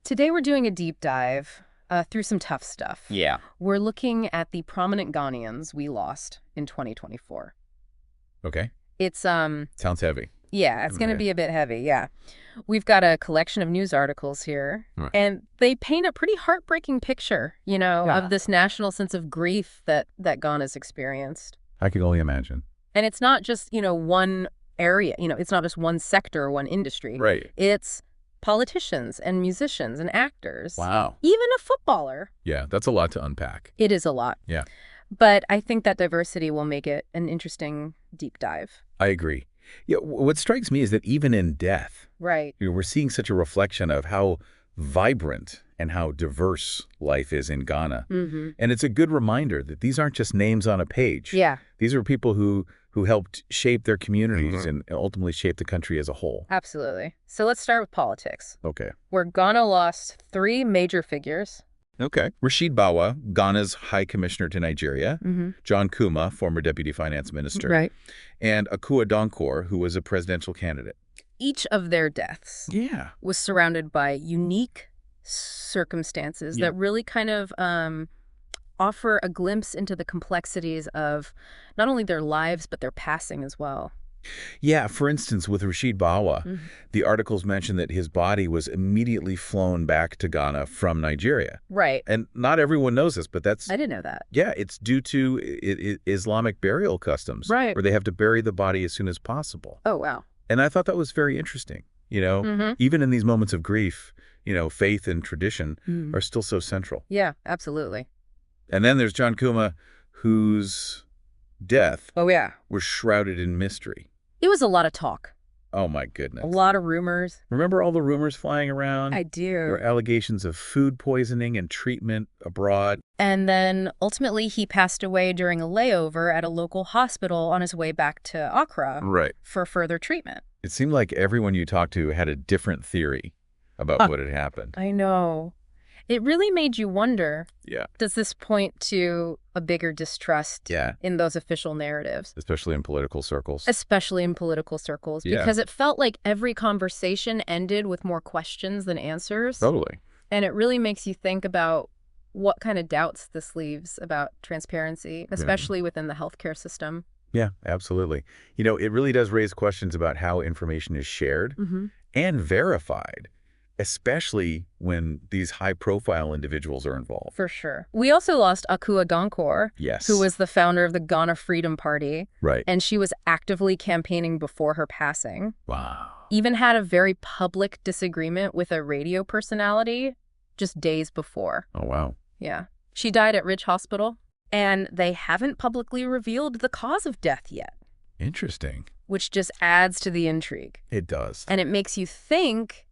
Today we're doing a deep dive through some tough stuff. Yeah. We're looking at the prominent Ghanaians we lost in 2024. Okay. It's Sounds heavy. yeah, it's going to be a bit heavy, yeah. We've got a collection of news articles here, Right. and they paint a pretty heartbreaking picture, of this national sense of grief that Ghana's experienced. I can only imagine. And it's not just, one area, it's not just one sector or one industry. Right. It's politicians and musicians and actors. Wow. Even a footballer. Yeah, that's a lot to unpack. It is a lot. Yeah. But I think that diversity will make it an interesting deep dive. I agree. Yeah, what strikes me is that even in death, Right. we're seeing such a reflection of how vibrant and how diverse life is in Ghana. Mm-hmm. And it's a good reminder that these aren't just names on a page. Yeah, These are people who helped shape their communities and ultimately shape the country as a whole. absolutely. So let's start with politics, Okay. where Ghana lost 3 major figures. Okay. Rashid Bawa, Ghana's High Commissioner to Nigeria. Mm-hmm. John Kuma, former Deputy Finance Minister. Right. And Akua Addo, who was a presidential candidate. Each of their deaths Yeah. was surrounded by unique circumstances that really kind of offer a glimpse into the complexities of not only their lives, but their passing as well. Yeah, for instance, with Rashid Bawa, the articles mention that his body was immediately flown back to Ghana from Nigeria. Right. And not everyone knows this, but that's, I didn't know that. yeah, it's due to Islamic burial customs. Right. Where they have to bury the body as soon as possible. Oh, wow. And I thought that was very interesting. Even in these moments of grief, faith and tradition are still so central. Yeah, absolutely. And then there's John Kuma, whose death Oh, yeah. was shrouded in mystery. It was a lot of talk, Oh, my goodness. a lot of rumors. Remember all the rumors flying around? I There were do. allegations of food poisoning and treatment abroad. And then ultimately he passed away during a layover at a local hospital on his way back to Accra Right. for further treatment. It seemed like everyone you talked to had a different theory about what had happened. I know. It really made you wonder, Yeah. does this point to a bigger distrust Yeah. in those official narratives? Especially in political circles. Especially in political circles, Yeah. because it felt like every conversation ended with more questions than answers. Totally. And it really makes you think about what kind of doubts this leaves about transparency, especially within the healthcare system. Yeah, absolutely. It really does raise questions about how information is shared and verified, especially when these high-profile individuals are involved. For sure. We also lost Akua Addo, Yes. who was the founder of the Ghana Freedom Party, Right. and she was actively campaigning before her passing. Wow. Even had a very public disagreement with a radio personality just days before. Oh, wow. Yeah. She died at Ridge Hospital, and they haven't publicly revealed the cause of death yet, Interesting. which just adds to the intrigue. It does. And it makes you think,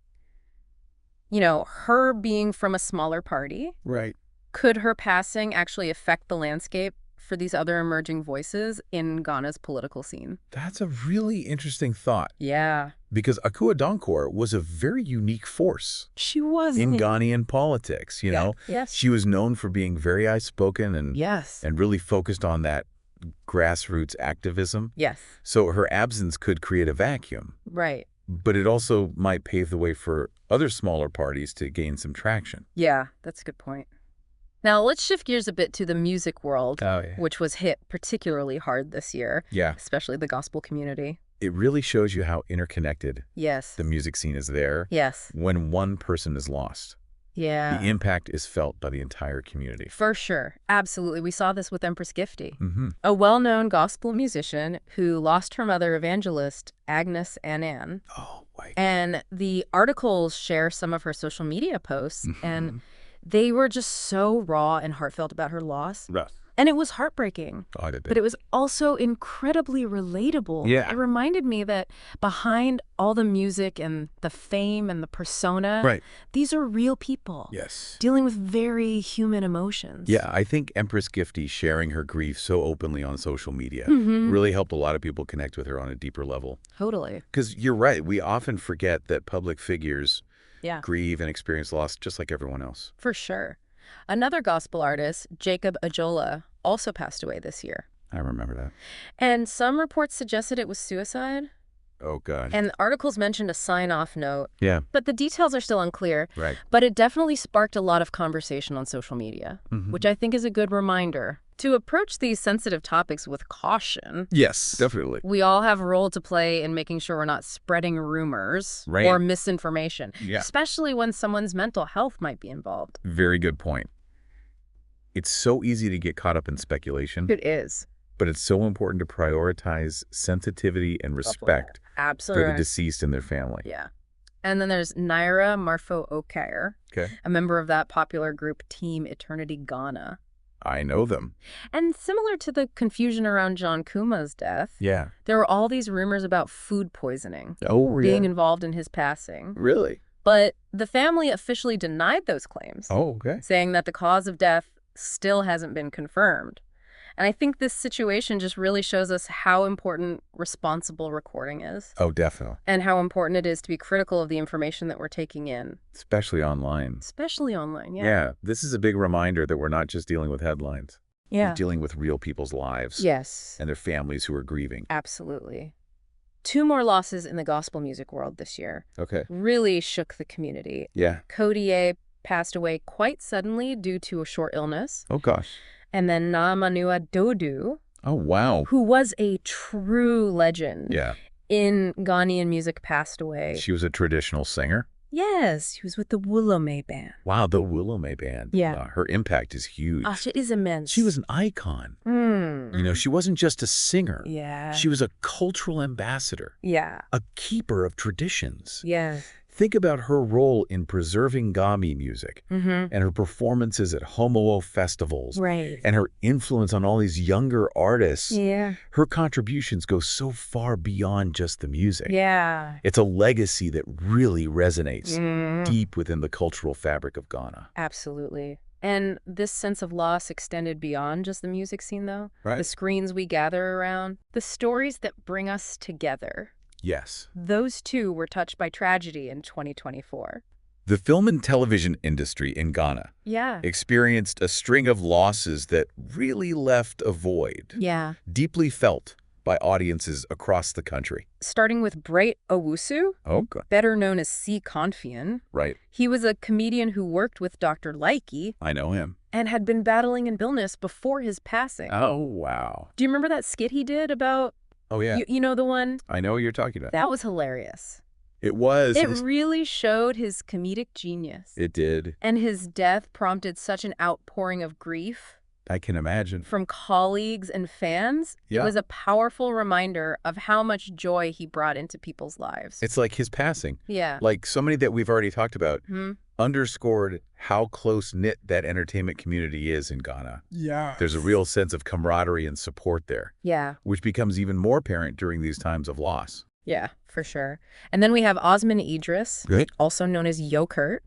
her being from a smaller party, Right. could her passing actually affect the landscape for these other emerging voices in Ghana's political scene? That's a really interesting thought, Yeah. because Akua Addo was a very unique force She was. in Ghanaian politics, Yes. She was known for being very outspoken Yes. and really focused on that grassroots activism. Yes. So her absence could create a vacuum, Right. but it also might pave the way for other smaller parties to gain some traction. Yeah, that's a good point. Now, let's shift gears a bit to the music world, Oh, yeah. which was hit particularly hard this year, Yeah. especially the gospel community. It really shows you how interconnected Yes. the music scene is there Yes. when one person is lost. Yeah. The impact is felt by the entire community. For sure. Absolutely. We saw this with Empress Gifty, Mm-hmm. a well-known gospel musician who lost her mother evangelist, Agnes Annan. Oh, right. And the articles share some of her social media posts, and they were just so raw and heartfelt about her loss. Right. And it was heartbreaking, Oh, I did. but it was also incredibly relatable. Yeah. It reminded me that behind all the music and the fame and the persona, Right. these are real people Yes. dealing with very human emotions. Yeah, I think Empress Gifty sharing her grief so openly on social media Mhm. really helped a lot of people connect with her on a deeper level. Totally. Because you're right, we often forget that public figures Yeah, grieve and experience loss just like everyone else. for sure. Another gospel artist, Jacob Aola, also passed away this year. I remember that. And some reports suggested it was suicide. Oh, God. And articles mentioned a sign-off note. Yeah. But the details are still unclear. Right. But it definitely sparked a lot of conversation on social media, which I think is a good reminder to approach these sensitive topics with caution. Yes, definitely. We all have a role to play in making sure we're not spreading rumors or misinformation, especially when someone's mental health might be involved. Very good point. It's so easy to get caught up in speculation. It is. But it's so important to prioritize sensitivity and respect for the deceased and their family. Yeah. And then there's Naira Marfo-Okare, a member of that popular group Team Eternity Ghana. I know them. And similar to the confusion around John Kuma's death, there were all these rumors about food poisoning being involved in his passing. Really? But the family officially denied those claims, saying that the cause of death still hasn't been confirmed. And I think this situation just really shows us how important responsible recording is. Oh, definitely. And how important it is to be critical of the information that we're taking in. Especially online. Especially online, Yeah, this is a big reminder that we're not just dealing with headlines. Yeah. We're dealing with real people's lives. Yes. And their families who are grieving. Absolutely. 2 more losses in the gospel music world this year. Really shook the community. Yeah. Cody A passed away quite suddenly due to a short illness. Oh, gosh. And then Namanua Dodu. Oh, wow. Who was a true legend. Yeah. In Ghanaian music, passed away. She was a traditional singer? Yes, she was with the Willow-May Band. Wow, the Willow-May Band. Yeah. Her impact is huge. It is immense. She was an icon. You know, she wasn't just a singer. Yeah. She was a cultural ambassador. Yeah. A keeper of traditions. Yeah. Think about her role in preserving Gami music and her performances at Homoo festivals and her influence on all these younger artists. Yeah. Her contributions go so far beyond just the music. Yeah. It's a legacy that really resonates deep within the cultural fabric of Ghana. Absolutely. And this sense of loss extended beyond just the music scene, though. Right. The screens we gather around, the stories that bring us together. Yes. Those too were touched by tragedy in 2024. The film and television industry in Ghana experienced a string of losses that really left a void. Yeah. Deeply felt by audiences across the country. Starting with Bright Owusu, better known as C. Confian. Right. He was a comedian who worked with Dr. Likey. I know him. And had been battling an illness before his passing. Oh, wow. Do you remember that skit he did about... Oh, yeah. You know the one? I know what you're talking about. That was hilarious. It was. It really showed his comedic genius. It did. And his death prompted such an outpouring of grief. I can imagine. From colleagues and fans. Yeah. It was a powerful reminder of how much joy he brought into people's lives. It's like his passing. Yeah. Like so many that we've already talked about. Underscored how close-knit that entertainment community is in Ghana. Yeah. There's a real sense of camaraderie and support there. Yeah. Which becomes even more apparent during these times of loss. Yeah, for sure. And then we have Osman Idris, also known as Yokert.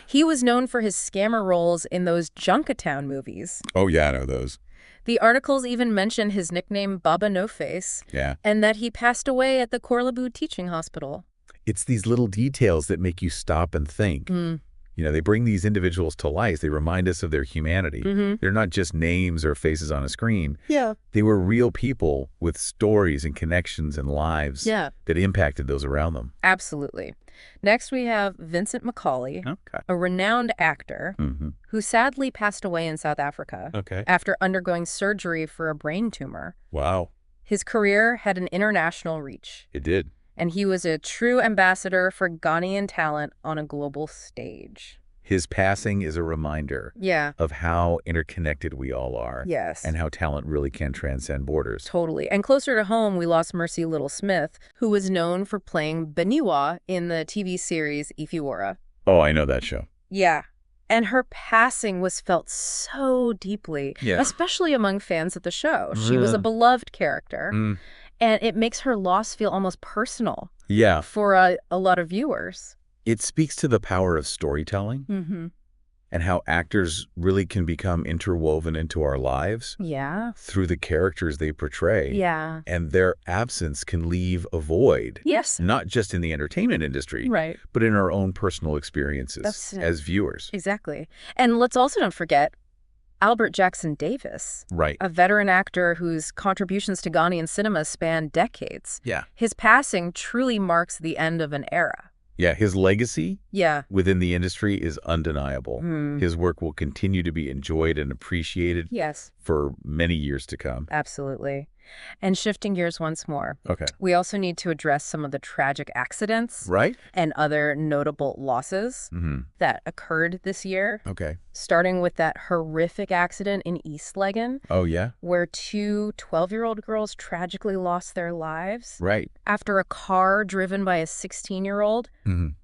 He was known for his scammer roles in those Junkatown movies. Oh, yeah, I know those. The articles even mention his nickname Baba No Face. Yeah. And that he passed away at the Korlebu Teaching Hospital. It's these little details that make you stop and think. You know, they bring these individuals to life. They remind us of their humanity. They're not just names or faces on a screen. Yeah. They were real people with stories and connections and lives that impacted those around them. Absolutely. Next, we have Vincent Macaulay, a renowned actor who sadly passed away in South Africa after undergoing surgery for a brain tumor. Wow. His career had an international reach. It did. And he was a true ambassador for Ghanaian talent on a global stage. His passing is a reminder of how interconnected we all are. Yes. And how talent really can transcend borders. Totally. And closer to home, we lost Mercy Little Smith, who was known for playing Beniwa in the TV series Ifiwara. Oh, I know that show. Yeah. And her passing was felt so deeply, especially among fans of the show. She was a beloved character. And it makes her loss feel almost personal for a lot of viewers. It speaks to the power of storytelling and how actors really can become interwoven into our lives through the characters they portray. And their absence can leave a void. Yes. Not just in the entertainment industry, but in our own personal experiences as viewers. Exactly. And let's also not forget Albert Jackson Davis, right, a veteran actor whose contributions to Ghanaian cinema span decades. Yeah. His passing truly marks the end of an era. Yeah, his legacy Yeah. within the industry is undeniable. His work will continue to be enjoyed and appreciated Yes. for many years to come. Absolutely. And shifting gears once more, Okay. we also need to address some of the tragic accidents Right? and other notable losses that occurred this year. Okay. Starting with that horrific accident in East Legon. Oh, yeah? Where two 12-year-old girls tragically lost their lives. Right. After a car driven by a 16-year-old,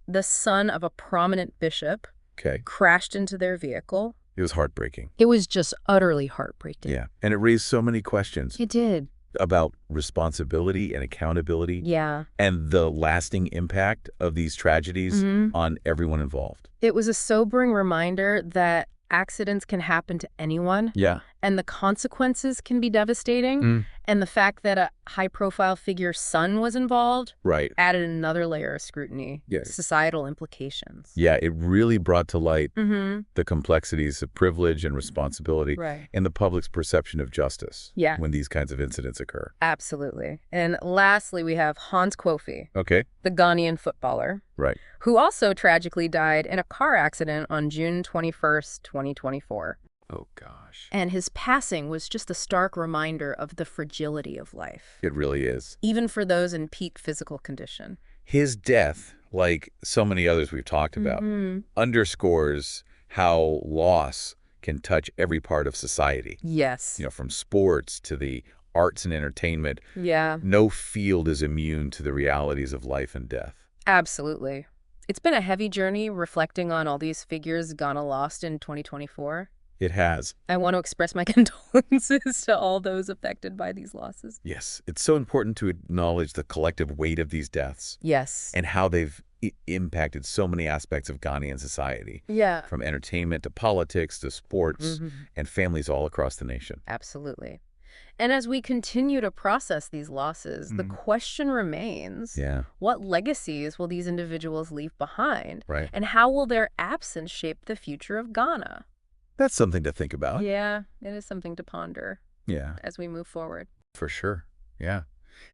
the son of a prominent bishop, crashed into their vehicle. It was heartbreaking. It was just utterly heartbreaking. Yeah. And it raised so many questions. It did. About responsibility and accountability. Yeah. And the lasting impact of these tragedies on everyone involved. It was a sobering reminder that accidents can happen to anyone. Yeah. And the consequences can be devastating. And the fact that a high-profile figure's son was involved added another layer of scrutiny, societal implications. Yeah, it really brought to light the complexities of privilege and responsibility and the public's perception of justice when these kinds of incidents occur. Absolutely. And lastly, we have Hans Kofi, the Ghanaian footballer, who also tragically died in a car accident on June 21st, 2024. Oh, gosh. And his passing was just a stark reminder of the fragility of life. It really is. Even for those in peak physical condition. His death, like so many others we've talked about, underscores how loss can touch every part of society. Yes. You know, from sports to the arts and entertainment. Yeah. No field is immune to the realities of life and death. Absolutely. It's been a heavy journey reflecting on all these figures gone lost in 2024. It has. I want to express my condolences to all those affected by these losses. Yes. It's so important to acknowledge the collective weight of these deaths. Yes. And how they've impacted so many aspects of Ghanaian society. Yeah. From entertainment to politics to sports and families all across the nation. Absolutely. And as we continue to process these losses, the question remains, what legacies will these individuals leave behind? And how will their absence shape the future of Ghana? That's something to think about. Yeah, it is something to ponder. Yeah. As we move forward. For sure. Yeah.